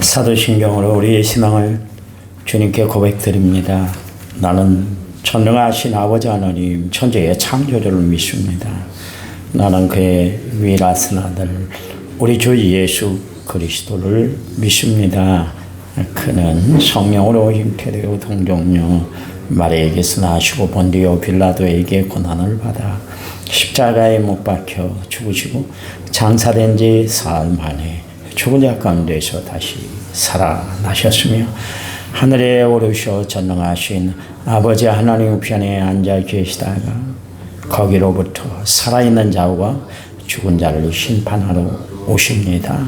사도신경으로 우리의 신앙을 주님께 고백드립니다. 나는 전능하신 아버지 하나님 천지의 창조주를 믿습니다. 나는 그의 위라신 아들 우리 주 예수 그리스도를 믿습니다. 그는 성령으로 잉태되어 동정녀 마리아에게서 나시고 본디오 빌라도에게 고난을 받아 십자가에 못 박혀 죽으시고 장사된 지 사흘 만에 죽은 자 가운데서 다시 살아나셨으며 하늘에 오르셔 전능하신 아버지 하나님 우편에 앉아 계시다가 거기로부터 살아있는 자와 죽은 자를 심판하러 오십니다.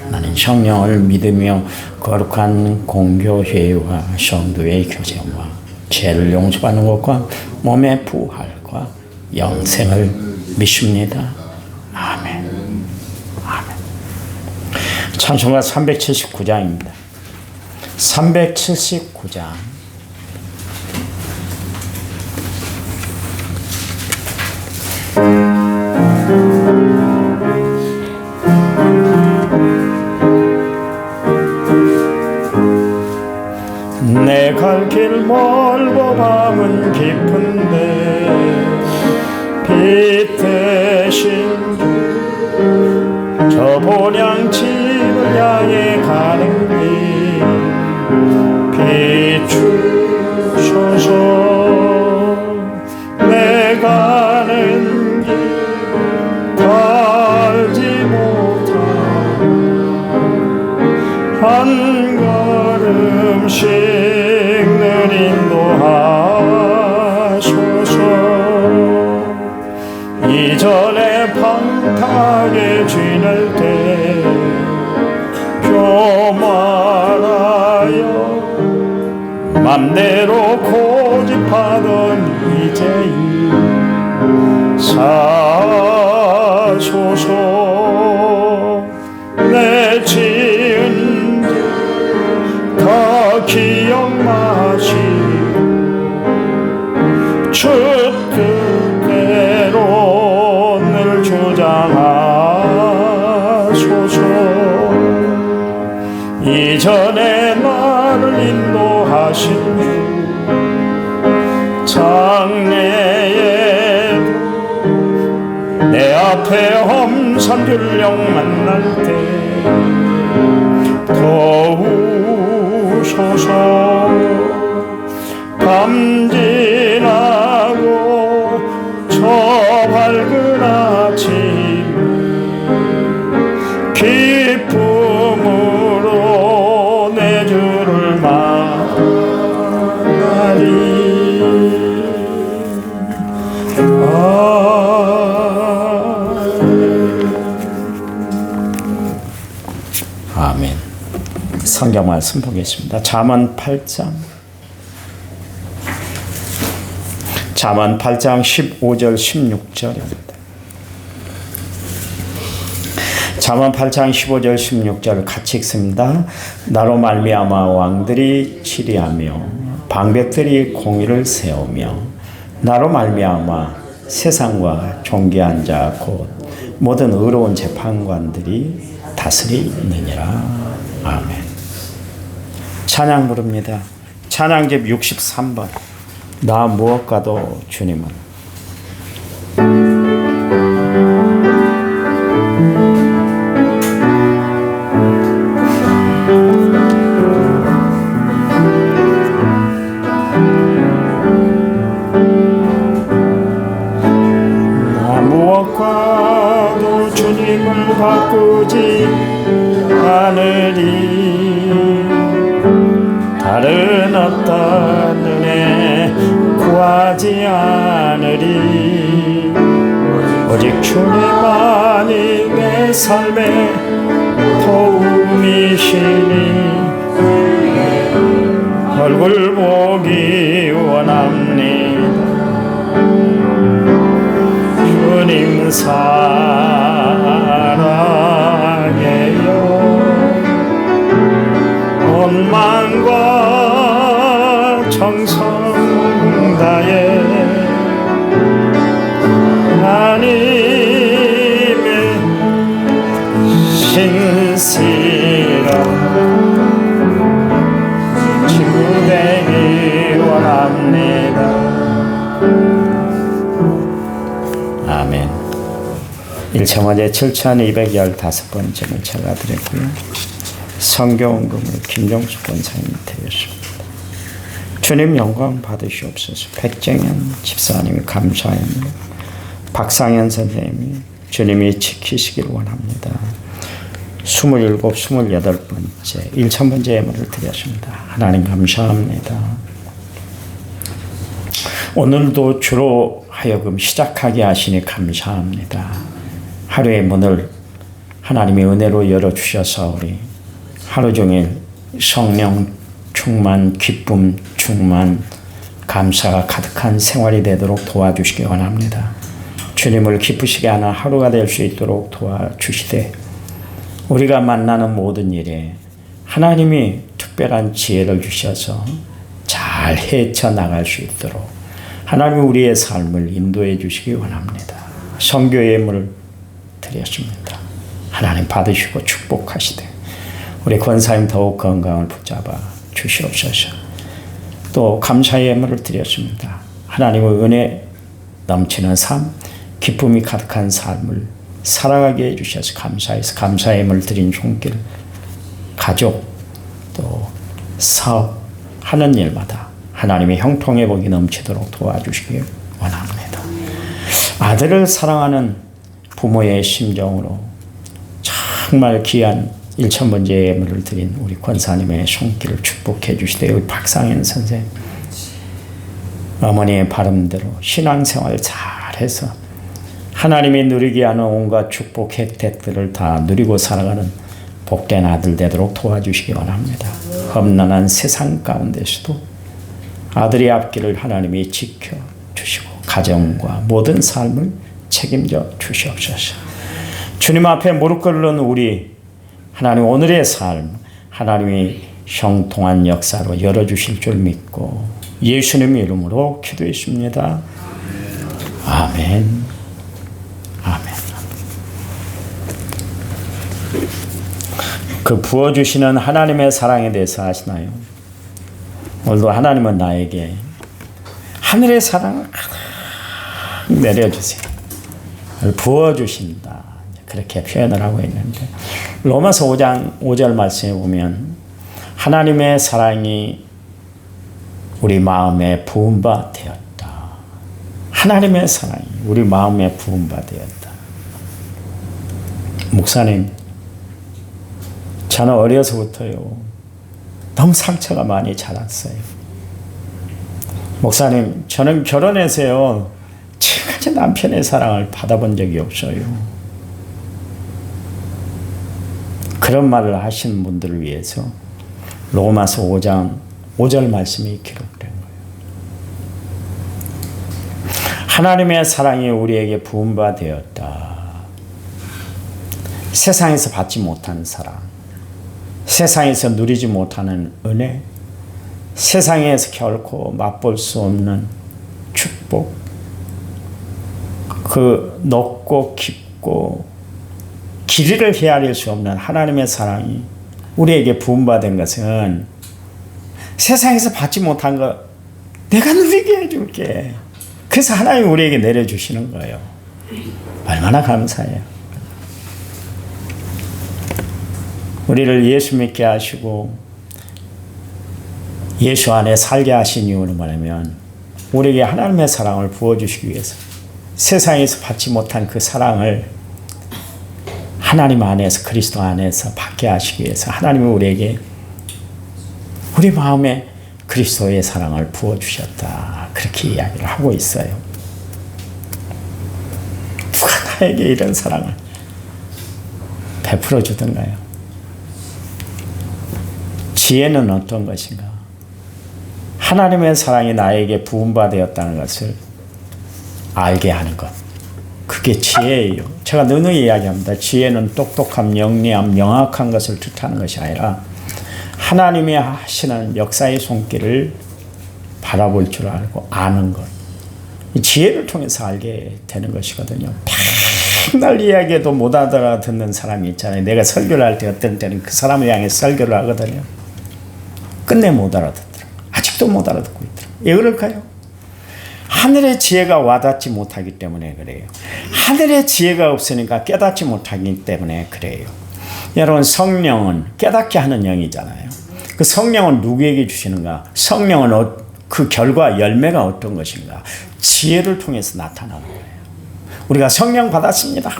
나는 성령을 믿으며 거룩한 공교회와 성도의 교제와 죄를 용서받는 것과 몸의 부활과 영생을 믿습니다. 아멘. 아멘. 찬송가 379장입니다. 379장. 내 갈 길 멀고 밤은 깊은데 빛 대신 저 본향집을 향해 가는 길 비추소서. 내 가는 길 알지 못한 한 걸음씩 늘 인도하소서. 이전에 방탕하게 지낼 때 교만하여 맘대로 고집하던 이제는 사소서. 내 지은 다 기억마시고 주뜻대로 늘 주장하소서. 이전에 나를 인도하신 주 장래에도 내 앞에 험산길령 만날 때 도우소서. 밤 지나고 저 밝은 아침 기쁨으로 내 주를 만나리. 아멘. 성경 말씀 보겠습니다. 잠언 8장 15절 16절입니다. 잠언 8장 15절 16절 같이 읽습니다. 나로 말미암아 왕들이 치리하며 방백들이 공의를 세우며 나로 말미암아 세상과 존귀한 자 곧 모든 의로운 재판관들이 다스리느니라. 아멘. 찬양 부릅니다. 찬양집 63번. 나 무엇과도 주님은. 나 무엇과도 주님을 바꾸지 않으리. 다른 어떤 은혜 구하지 않으리. 오직 주님만이 내 삶의 도움이시니 얼굴 보기 원합니다. 주님 사랑해요. 온 마음과 정성 다해 하나님의 신실한 1차원제 7,215번째를 제가 드렸고요. 성경금을 김종수 권사님이 드렸습니다. 주님 영광 받으시옵소서. 백정현 집사님이 감사합니다. 박상현 선생님이 주님이 지키시길 원합니다. 27, 28번째 1,000번째 예물을 드렸습니다. 하나님 감사합니다. 오늘도 주로 하여금 시작하게 하시니 감사합니다. 하루의 문을 하나님의 은혜로 열어주셔서 우리 하루 종일 성령 충만, 기쁨 충만, 감사가 가득한 생활이 되도록 도와주시기 원합니다. 주님을 기쁘시게 하는 하루가 될 수 있도록 도와주시되 우리가 만나는 모든 일에 하나님이 특별한 지혜를 주셔서 잘 헤쳐나갈 수 있도록 하나님이 우리의 삶을 인도해 주시기 원합니다. 선교 예물을 드렸습니다. 하나님 받으시고 축복하시되 우리 권사님 더욱 건강을 붙잡아 주시옵소서. 또 감사의 예물을 드렸습니다. 하나님의 은혜 넘치는 삶, 기쁨이 가득한 삶을 살아가게 해주셔서 감사해서 감사의 예물을 드린 손길, 가족, 또 사업 하는 일마다 하나님의 형통의 복이 넘치도록 도와주시기 원합니다. 아들을 사랑하는 부모의 심정으로 정말 귀한 1,000번째 예물을 드린 우리 권사님의 손길을 축복해 주시되 우리 박상현 선생님 어머니의 바람대로 신앙생활 잘해서 하나님이 누리게 하는 온갖 축복 혜택들을 다 누리고 살아가는 복된 아들 되도록 도와주시기 원합니다. 험난한 세상 가운데서도 아들의 앞길을 하나님이 지켜주시고 가정과 모든 삶을 책임져 주시옵소서. 주님 앞에 무릎 꿇는 우리 하나님 오늘의 삶 하나님이 형통한 역사로 열어주실 줄 믿고 예수님의 이름으로 기도했습니다. 아멘. 아멘. 그 부어주시는 하나님의 사랑에 대해서 아시나요? 오늘도 하나님은 나에게 하늘의 사랑을 가득 내려주세요. 부어주신다. 그렇게 표현을 하고 있는데 로마서 5장 5절 말씀에 보면 하나님의 사랑이 우리 마음에 부은 바 되었다. 하나님의 사랑이 우리 마음에 부은 바 되었다. 목사님, 저는 어려서부터요 너무 상처가 많이 자랐어요. 목사님, 저는 결혼해서요 지금까지 남편의 사랑을 받아본 적이 없어요. 그런 말을 하시는 분들을 위해서 로마서 5장 5절 말씀이 기록된 거예요. 하나님의 사랑이 우리에게 부은 바 되었다. 세상에서 받지 못한 사랑, 세상에서 누리지 못하는 은혜, 세상에서 결코 맛볼 수 없는 축복, 그 높고 깊고 길이를 헤아릴 수 없는 하나님의 사랑이 우리에게 부음받은 것은 세상에서 받지 못한 것 내가 누리게 해줄게. 그래서 하나님이 우리에게 내려주시는 거예요. 얼마나 감사해요. 우리를 예수 믿게 하시고 예수 안에 살게 하신 이유는 뭐냐면 우리에게 하나님의 사랑을 부어주시기 위해서 세상에서 받지 못한 그 사랑을 하나님 안에서 그리스도 안에서 받게 하시기 위해서 하나님이 우리에게 우리 마음에 그리스도의 사랑을 부어주셨다. 그렇게 이야기를 하고 있어요. 누가 나에게 이런 사랑을 베풀어 주던가요? 지혜는 어떤 것인가? 하나님의 사랑이 나에게 부음바 되었다는 것을 알게 하는 것. 그게 지혜예요. 제가 누누이 이야기합니다. 지혜는 똑똑함, 영리함, 명확한 것을 뜻하는 것이 아니라 하나님이 하시는 역사의 손길을 바라볼 줄 알고 아는 것. 지혜를 통해서 알게 되는 것이거든요. 맨날 이야기해도 못 알아듣는 사람이 있잖아요. 내가 설교를 할 때 어떤 때는 그 사람을 향해 설교를 하거든요. 끝내 못 알아듣더라고요. 아직도 못 알아듣고 있더라고요. 왜 그럴까요? 하늘의 지혜가 와닿지 못하기 때문에 그래요. 하늘의 지혜가 없으니까 깨닫지 못하기 때문에 그래요. 여러분, 성령은 깨닫게 하는 영이잖아요. 그 성령은 누구에게 주시는가? 성령은 그 결과 열매가 어떤 것인가? 지혜를 통해서 나타나는 거예요. 우리가 성령 받았습니다.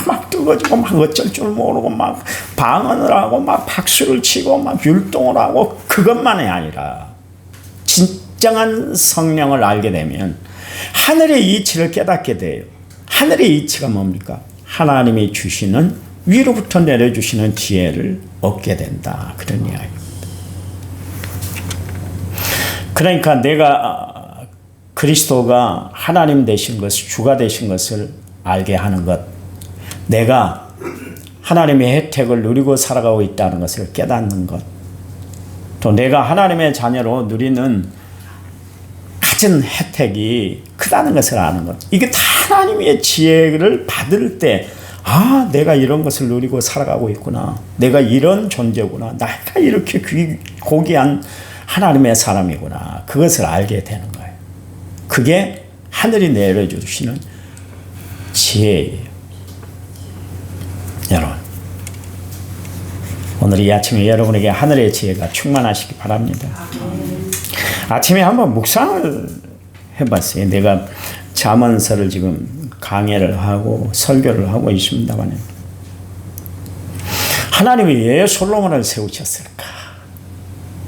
막 뜨거지고 막 어쩔 줄 모르고 막 방언을 하고 막 박수를 치고 막 율동을 하고 그것만이 아니라 진정한 성령을 알게 되면 하늘의 이치를 깨닫게 돼요. 하늘의 이치가 뭡니까? 하나님이 주시는 위로부터 내려주시는 지혜를 얻게 된다. 그런 이야기입니다. 그러니까 내가 그리스도가 하나님 되신 것을, 주가 되신 것을 알게 하는 것, 내가 하나님의 혜택을 누리고 살아가고 있다는 것을 깨닫는 것, 또 내가 하나님의 자녀로 누리는 가진 혜택이 크다는 것을 아는 것, 이게 다 하나님의 지혜를 받을 때, 아, 내가 이런 것을 누리고 살아가고 있구나, 내가 이런 존재구나, 내가 이렇게 고귀한 하나님의 사람이구나, 그것을 알게 되는 거예요. 그게 하늘이 내려주시는 지혜예요. 여러분, 오늘 이 아침에 여러분에게 하늘의 지혜가 충만하시기 바랍니다. 아침에 한번 묵상을 해봤어요. 내가 잠언서를 지금 강해를 하고 설교를 하고 있습니다만, 하나님이 왜 솔로몬을 세우셨을까?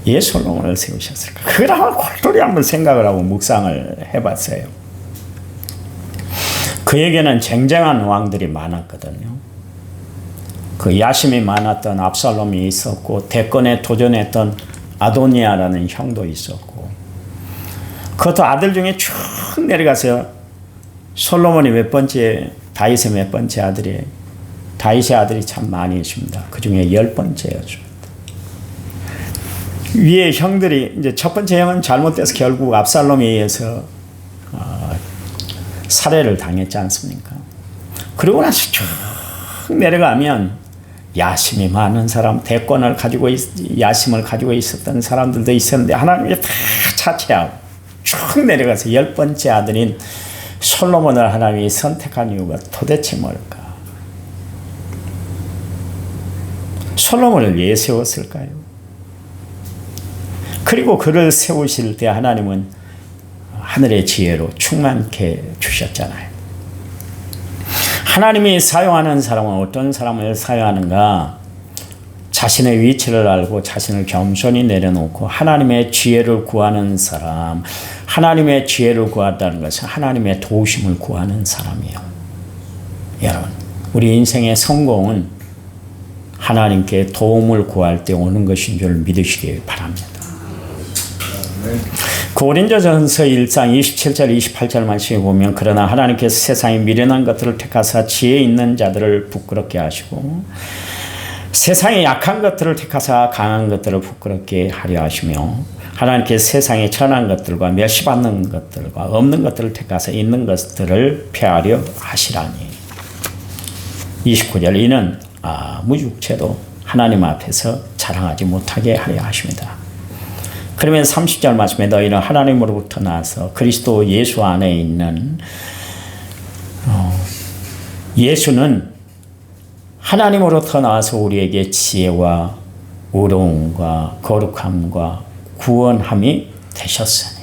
왜 솔로몬을 세우셨을까? 그걸 한번 골똘히 한번 생각을 하고 묵상을 해봤어요. 그에게는 쟁쟁한 왕들이 많았거든요. 그 야심이 많았던 압살롬이 있었고, 대권에 도전했던 아도니아라는 형도 있었고, 그것도 아들 중에 쭉 내려가서 솔로몬이 몇 번째, 다윗의 몇 번째 아들이에요. 다윗의 아들이 참 많이 있습니다. 그 중에 10번째였습니다. 위에 형들이, 이제 첫 번째 형은 잘못돼서 결국 압살롬에 의해서 살해를 당했지 않습니까? 그러고 나서 쭉 내려가면 야심이 많은 사람, 대권을 가지고 야심을 가지고 있었던 사람들도 있었는데 하나님이 다 차치하고 쭉 내려가서 10번째 아들인 솔로몬을 하나님이 선택한 이유가 도대체 뭘까? 솔로몬을 왜 세웠을까요? 그리고 그를 세우실 때 하나님은 하늘의 지혜로 충만케 주셨잖아요. 하나님이 사용하는 사람은 어떤 사람을 사용하는가? 자신의 위치를 알고 자신을 겸손히 내려놓고 하나님의 지혜를 구하는 사람, 하나님의 지혜를 구한다는 것은 하나님의 도우심을 구하는 사람이에요. 여러분, 우리 인생의 성공은 하나님께 도움을 구할 때 오는 것인 줄 믿으시기 바랍니다. 고린도전서 1장 27절 28절 말씀에 보면, 그러나 하나님께서 세상에 미련한 것들을 택하사 지혜 있는 자들을 부끄럽게 하시고 세상에 약한 것들을 택하사 강한 것들을 부끄럽게 하려 하시며, 하나님께서 세상에 천한 것들과 멸시받는 것들과 없는 것들을 택하사 있는 것들을 폐하려 하시라니. 29절, 이는 아무 육체도 하나님 앞에서 자랑하지 못하게 하려 하십니다. 그러면 30절 말씀에 너희는 하나님으로부터 나와서 그리스도 예수 안에 있는, 예수는 하나님으로부터 나와서 우리에게 지혜와 의로움과 거룩함과 구원함이 되셨으니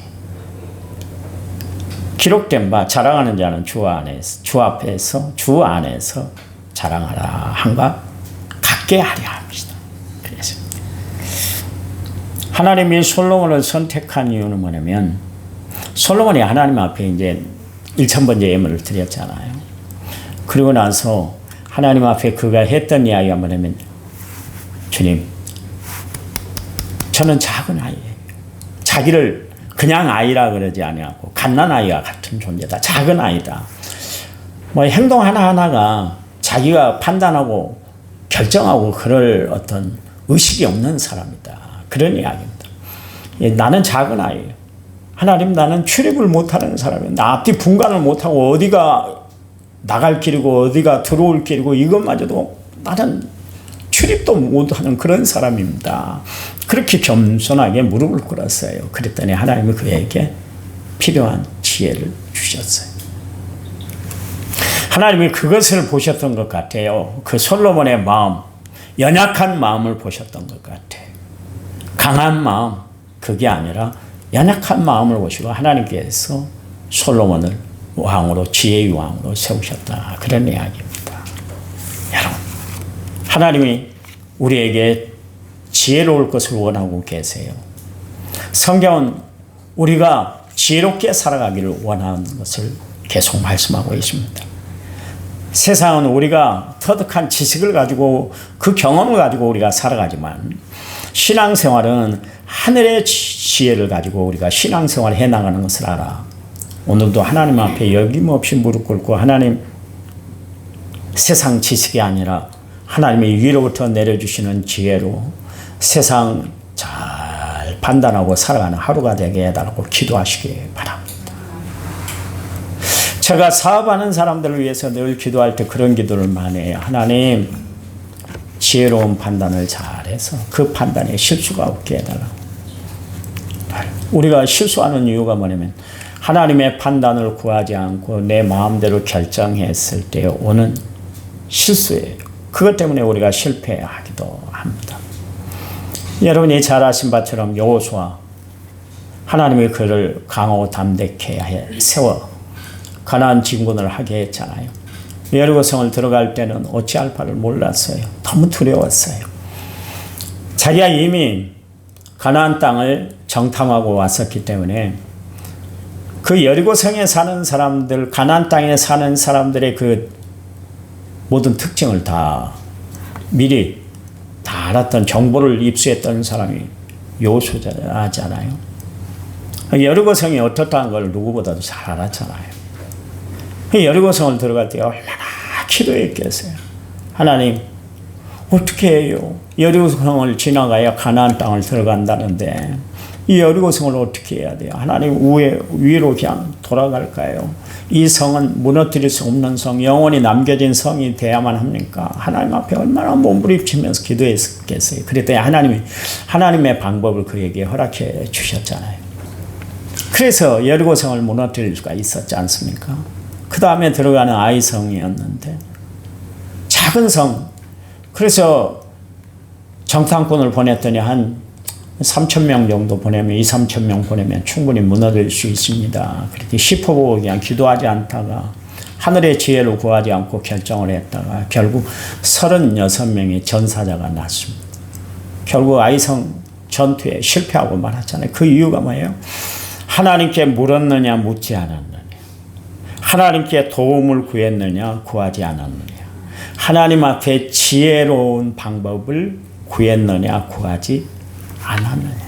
기록된 바 자랑하는 자는 주 안에서, 주 앞에서, 주 안에서 자랑하라 함과 같게 하려 합니다. 그래서 하나님이 솔로몬을 선택한 이유는 뭐냐면, 솔로몬이 하나님 앞에 이제 1000번째 예물을 드렸잖아요. 그리고 나서 하나님 앞에 그가 했던 이야기가 뭐냐면, 주님, 저는 작은 아이예요. 자기를 그냥 아이라 그러지 아니하고 갓난아이와 같은 존재다. 작은 아이다. 뭐 행동 하나하나가 자기가 판단하고 결정하고 그럴 어떤 의식이 없는 사람이다. 그런 이야기입니다. 나는 작은 아이예요. 하나님, 나는 출입을 못하는 사람이에요. 나 앞뒤 분간을 못하고 어디가 나갈 길이고 어디가 들어올 길이고 이것마저도 나는 출입도 못하는 그런 사람입니다. 그렇게 겸손하게 무릎을 꿇었어요. 그랬더니 하나님이 그에게 필요한 지혜를 주셨어요. 하나님이 그것을 보셨던 것 같아요. 그 솔로몬의 마음, 연약한 마음을 보셨던 것 같아요. 강한 마음, 그게 아니라 연약한 마음을 보시고 하나님께서 솔로몬을 왕으로, 지혜의 왕으로 세우셨다. 그런 이야기입니다. 여러분, 하나님이 우리에게 지혜로울 것을 원하고 계세요. 성경은 우리가 지혜롭게 살아가기를 원하는 것을 계속 말씀하고 있습니다. 세상은 우리가 터득한 지식을 가지고 그 경험을 가지고 우리가 살아가지만 신앙생활은 하늘의 지혜를 가지고 우리가 신앙생활을 해나가는 것을 알아. 오늘도 하나님 앞에 여김없이 무릎 꿇고 하나님, 세상 지식이 아니라 하나님의 위로부터 내려주시는 지혜로 세상 잘 판단하고 살아가는 하루가 되게 해달라고 기도하시기 바랍니다. 제가 사업하는 사람들을 위해서 늘 기도할 때 그런 기도를 많이 해요. 하나님, 지혜로운 판단을 잘해서 그 판단에 실수가 없게 해달라고. 우리가 실수하는 이유가 뭐냐면 하나님의 판단을 구하지 않고 내 마음대로 결정했을 때 오는 실수예요. 그것 때문에 우리가 실패하기도 합니다. 여러분이 잘 아신 바처럼 여호수아, 하나님이 그를 강하고 담대케 세워 가나안 진군을 하게 했잖아요. 여리고성을 들어갈 때는 어찌할 바를 몰랐어요. 너무 두려웠어요. 자기가 이미 가나안 땅을 정탐하고 왔었기 때문에 그 여리고성에 사는 사람들, 가나안 땅에 사는 사람들의 그 모든 특징을 다 미리 다 알았던, 정보를 입수했던 사람이 여호수아잖아요. 여리고성이 어떻다는 걸 누구보다도 잘 알았잖아요. 여리고성을 들어갈 때 얼마나 기도했겠어요. 하나님, 어떻게 해요? 여리고성을 지나가야 가나안 땅을 들어간다는데 이 여리고성을 어떻게 해야 돼요? 하나님, 위로 그냥 돌아갈까요? 이 성은 무너뜨릴 수 없는 성, 영원히 남겨진 성이 돼야만 합니까? 하나님 앞에 얼마나 몸부림치면서 기도했겠어요. 그랬더니 하나님의 방법을 그에게 허락해 주셨잖아요. 그래서 여리고성을 무너뜨릴 수가 있었지 않습니까? 그 다음에 들어가는 아이성이었는데 작은 성, 그래서 정탐꾼을 보냈더니 한 3,000명 정도 보내면 3,000명 보내면 충분히 무너질 수 있습니다. 그렇게 시퍼보고 그냥 기도하지 않다가 하늘의 지혜를 구하지 않고 결정을 했다가 결국 36명의 전사자가 났습니다. 결국 아이성 전투에 실패하고 말았잖아요. 그 이유가 뭐예요? 하나님께 물었느냐 묻지 않았느냐, 하나님께 도움을 구했느냐 구하지 않았느냐, 하나님 앞에 지혜로운 방법을 구했느냐 구하지 않았느냐.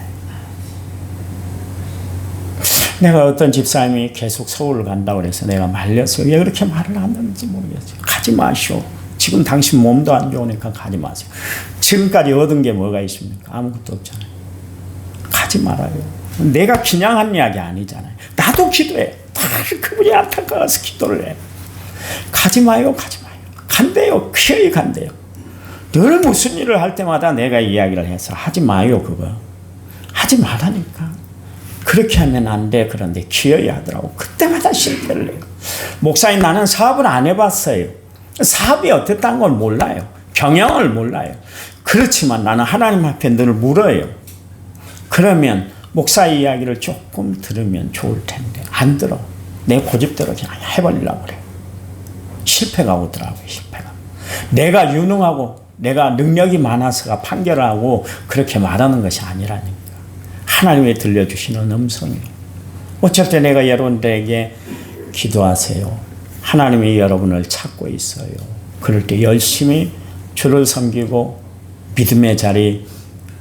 내가 어떤 집사님이 계속 서울을 간다고 그래서 내가 말렸어요. 왜 그렇게 말을 하는지 모르겠어요. 가지 마시오. 지금 당신 몸도 안 좋으니까 가지 마세요. 지금까지 얻은 게 뭐가 있습니까? 아무것도 없잖아요. 가지 말아요. 내가 그냥 한 이야기 아니잖아요. 나도 기도해. 다 그분이 안타까워서 기도를 해. 가지 마요. 가지 마요. 간대요. 기어이 간대요. 늘 무슨 일을 할 때마다 내가 이야기를 해서 하지 마요. 그거. 하지 말라니까. 그렇게 하면 안 돼. 그런데 기어이 하더라고. 그때마다 실패를 해요. 목사님, 나는 사업을 안 해봤어요. 사업이 어땠다는 걸 몰라요. 경영을 몰라요. 그렇지만 나는 하나님 앞에 늘 물어요. 그러면 목사의 이야기를 조금 들으면 좋을 텐데 안 들어. 내 고집대로 그냥 해버리려고 그래. 실패가 오더라고요. 실패가. 내가 유능하고 내가 능력이 많아서가 판결을 하고 그렇게 말하는 것이 아니라니까. 하나님이 들려주시는 음성이에요. 어쩔 때 내가 여러분들에게 기도하세요. 하나님이 여러분을 찾고 있어요. 그럴 때 열심히 주를 섬기고 믿음의 자리,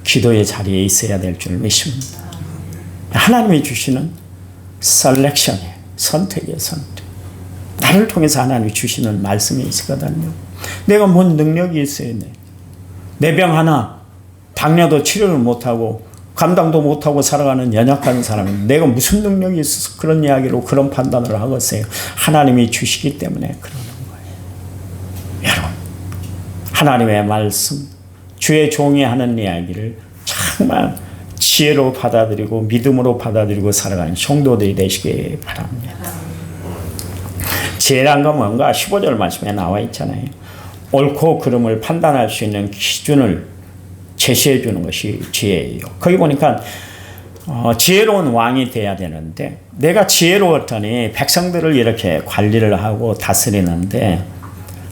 기도의 자리에 있어야 될 줄 믿습니다. 하나님이 주시는 셀렉션이에요. 선택이에요. 선택. 나를 통해서 하나님이 주시는 말씀이 있거든요. 내가 뭔 능력이 있어야 돼. 내 병 하나 당뇨도 치료를 못하고 감당도 못하고 살아가는 연약한 사람은 내가 무슨 능력이 있어서 그런 이야기로 그런 판단을 하겠어요. 하나님이 주시기 때문에 그러는 거예요. 여러분, 하나님의 말씀, 주의 종이 하는 이야기를 정말 지혜로 받아들이고 믿음으로 받아들이고 살아가는 성도들이 되시기 바랍니다. 지혜란 건 뭔가 15절 말씀에 나와 있잖아요. 옳고 그름을 판단할 수 있는 기준을 제시해 주는 것이 지혜예요. 거기 보니까 지혜로운 왕이 돼야 되는데 내가 지혜로웠더니 백성들을 이렇게 관리를 하고 다스리는데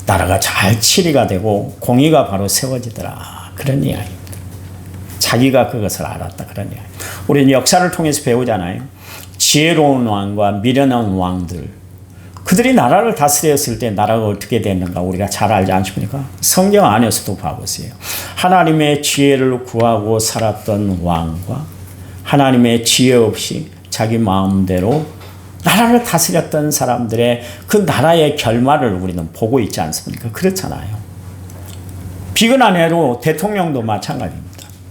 나라가 잘 치리가 되고 공의가 바로 세워지더라. 그런 이야기입니다. 자기가 그것을 알았다. 그런 이야기. 우리는 역사를 통해서 배우잖아요. 지혜로운 왕과 미련한 왕들, 그들이 나라를 다스렸을 때 나라가 어떻게 됐는가 우리가 잘 알지 않습니까? 성경 안에서도 봐보세요. 하나님의 지혜를 구하고 살았던 왕과 하나님의 지혜 없이 자기 마음대로 나라를 다스렸던 사람들의 그 나라의 결말을 우리는 보고 있지 않습니까? 그렇잖아요. 비근한 애로 대통령도 마찬가지입니다.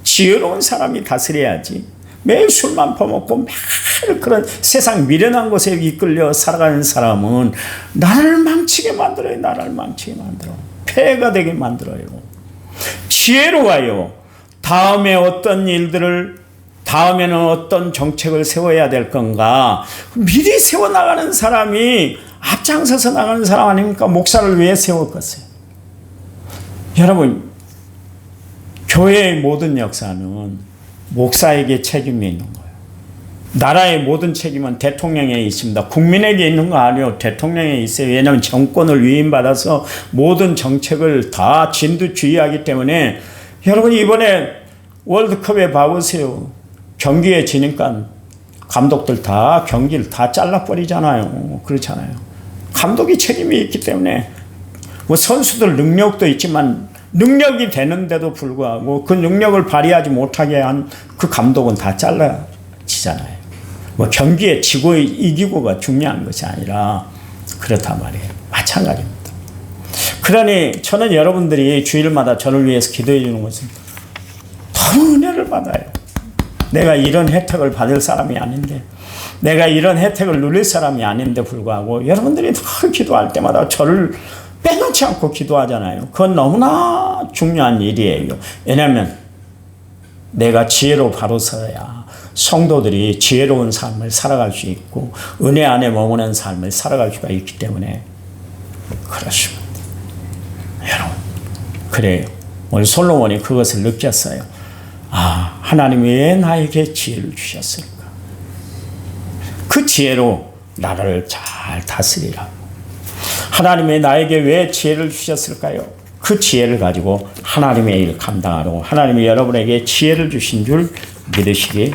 지혜로운 사람이 다스려야지. 매일 술만 퍼먹고 매일 그런 세상 미련한 곳에 이끌려 살아가는 사람은 나라를 망치게 만들어요. 나라를 망치게 만들어. 폐해가 되게 만들어요. 지혜로워요. 다음에는 어떤 정책을 세워야 될 건가. 미리 세워나가는 사람이 앞장서서 나가는 사람 아닙니까? 목사를 왜 세웠겠어요? 여러분, 교회의 모든 역사는 목사에게 책임이 있는 거예요. 나라의 모든 책임은 대통령에 있습니다. 국민에게 있는 거 아니에요. 대통령에 있어요. 왜냐하면 정권을 위임받아서 모든 정책을 다 진두지휘하기 때문에 여러분 이번에 월드컵에 봐보세요. 경기에 지니까 감독들 다 경기를 다 잘라버리잖아요. 그렇잖아요. 감독이 책임이 있기 때문에 뭐 선수들 능력도 있지만 능력이 되는데도 불구하고 그 능력을 발휘하지 못하게 한 그 감독은 다 잘라지잖아요. 뭐 경기에 지고 이기고가 중요한 것이 아니라 그렇단 말이에요. 마찬가지입니다. 그러니 저는 여러분들이 주일마다 저를 위해서 기도해 주는 것은 더 은혜를 받아요. 내가 이런 혜택을 받을 사람이 아닌데, 내가 이런 혜택을 누릴 사람이 아닌데 불구하고 여러분들이 더 기도할 때마다 저를 빼놓지 않고 기도하잖아요. 그건 너무나 중요한 일이에요. 왜냐하면 내가 지혜로 바로 서야 성도들이 지혜로운 삶을 살아갈 수 있고 은혜 안에 머무는 삶을 살아갈 수가 있기 때문에 그렇습니다. 여러분, 그래요. 오늘 솔로몬이 그것을 느꼈어요. 아, 하나님이 왜 나에게 지혜를 주셨을까? 그 지혜로 나라를 잘 다스리라고. 하나님이 나에게 왜 지혜를 주셨을까요? 그 지혜를 가지고 하나님의 일을 감당하라고 하나님이 여러분에게 지혜를 주신 줄 믿으시기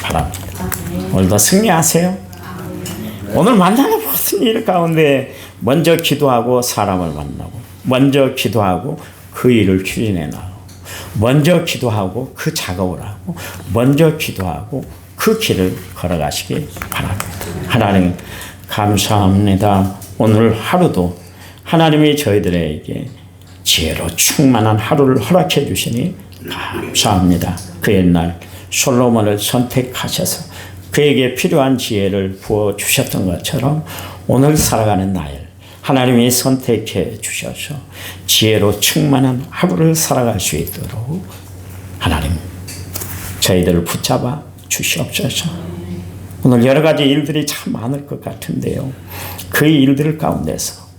바랍니다. 오늘도 승리하세요. 오늘 만나는 모든 일 가운데 먼저 기도하고 사람을 만나고, 먼저 기도하고 그 일을 추진해 나가고, 먼저 기도하고 그 작업을 하고, 먼저 기도하고 그 길을 걸어가시기 바랍니다. 하나님 감사합니다. 오늘 하루도 하나님이 저희들에게 지혜로 충만한 하루를 허락해 주시니 감사합니다. 그 옛날 솔로몬을 선택하셔서 그에게 필요한 지혜를 부어주셨던 것처럼 오늘 살아가는 나를 하나님이 선택해 주셔서 지혜로 충만한 하루를 살아갈 수 있도록 하나님 저희들을 붙잡아 주시옵소서. 오늘 여러 가지 일들이 참 많을 것 같은데요. 그 일들 가운데서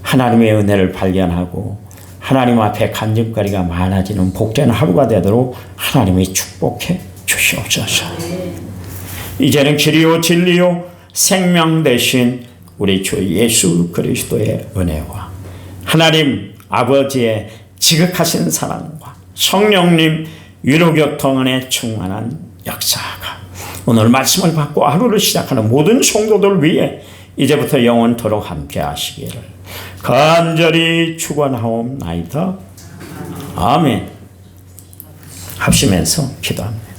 하나님의 은혜를 발견하고 하나님 앞에 간증거리가 많아지는 복된 하루가 되도록 하나님이 축복해 주시옵소서. 이제는 길이요 진리요 생명 되신 우리 주 예수 그리스도의 은혜와 하나님 아버지의 지극하신 사랑과 성령님 위로교통은혜 충만한 역사가 오늘 말씀을 받고 하루를 시작하는 모든 성도들 위해 이제부터 영원토록 함께 하시기를 간절히 축원하옵나이다. 아멘. 합심해서 기도합니다.